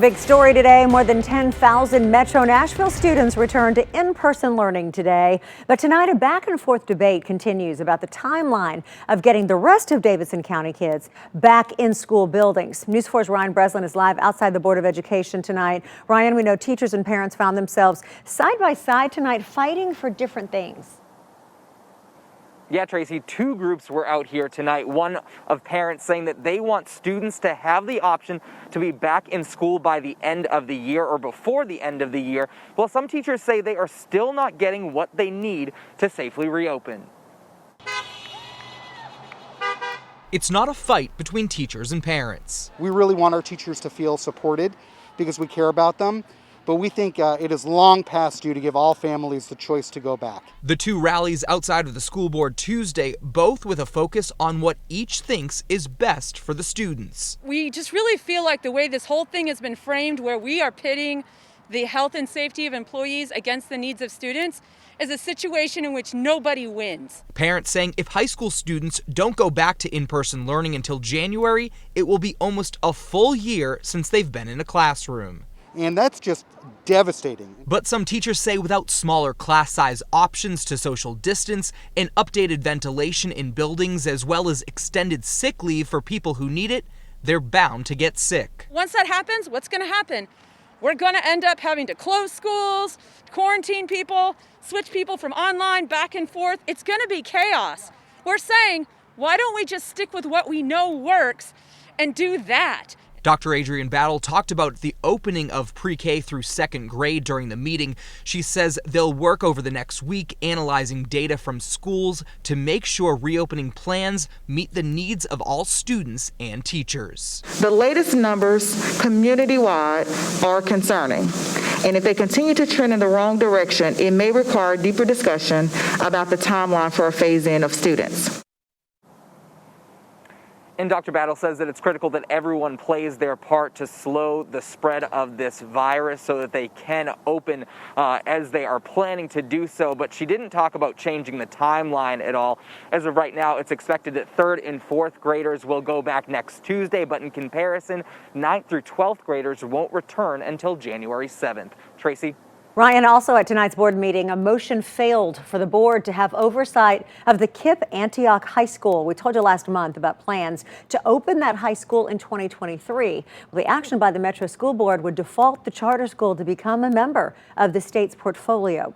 Big story today, more than 10,000 Metro Nashville students returned to in-person learning today. But tonight, a back and forth debate continues about the timeline of getting the rest of Davidson County kids back in school buildings. News 4's Ryan Breslin is live outside the Board of Education tonight. Ryan, we know teachers and parents found themselves side by side tonight fighting for different things. Yeah, Tracy, two groups were out here tonight. One of parents saying that they want students to have the option to be back in school by the end of the year or before the end of the year, while some teachers say they are still not getting what they need to safely reopen. It's not a fight between teachers and parents. We really want our teachers to feel supported because we care about them. But we think it is long past due to give all families the choice to go back. The two rallies outside of the school board Tuesday, both with a focus on what each thinks is best for the students. We just really feel like the way this whole thing has been framed, where we are pitting the health and safety of employees against the needs of students, is a situation in which nobody wins. Parents saying if high school students don't go back to in-person learning until January, it will be almost a full year since they've been in a classroom. And that's just devastating. But some teachers say without smaller class size options to social distance and updated ventilation in buildings, as well as extended sick leave for people who need it, they're bound to get sick. Once that happens, what's going to happen? We're going to end up having to close schools, quarantine people, switch people from online back and forth. It's going to be chaos. We're saying, why don't we just stick with what we know works and do that? Dr. Adrienne Battle talked about the opening of pre-K through second grade during the meeting. She says they'll work over the next week analyzing data from schools to make sure reopening plans meet the needs of all students and teachers. The latest numbers community-wide are concerning. And if they continue to trend in the wrong direction, it may require deeper discussion about the timeline for a phase-in of students. And Dr. Battle says that it's critical that everyone plays their part to slow the spread of this virus so that they can open as they are planning to do so. But she didn't talk about changing the timeline at all. As of right now, it's expected that 3rd and 4th graders will go back next Tuesday, but in comparison, 9th through 12th graders won't return until January 7th. Tracy? Ryan, also at tonight's board meeting, a motion failed for the board to have oversight of the KIPP Antioch High School. We told you last month about plans to open that high school in 2023. Well, the action by the Metro School Board would default the charter school to become a member of the state's portfolio.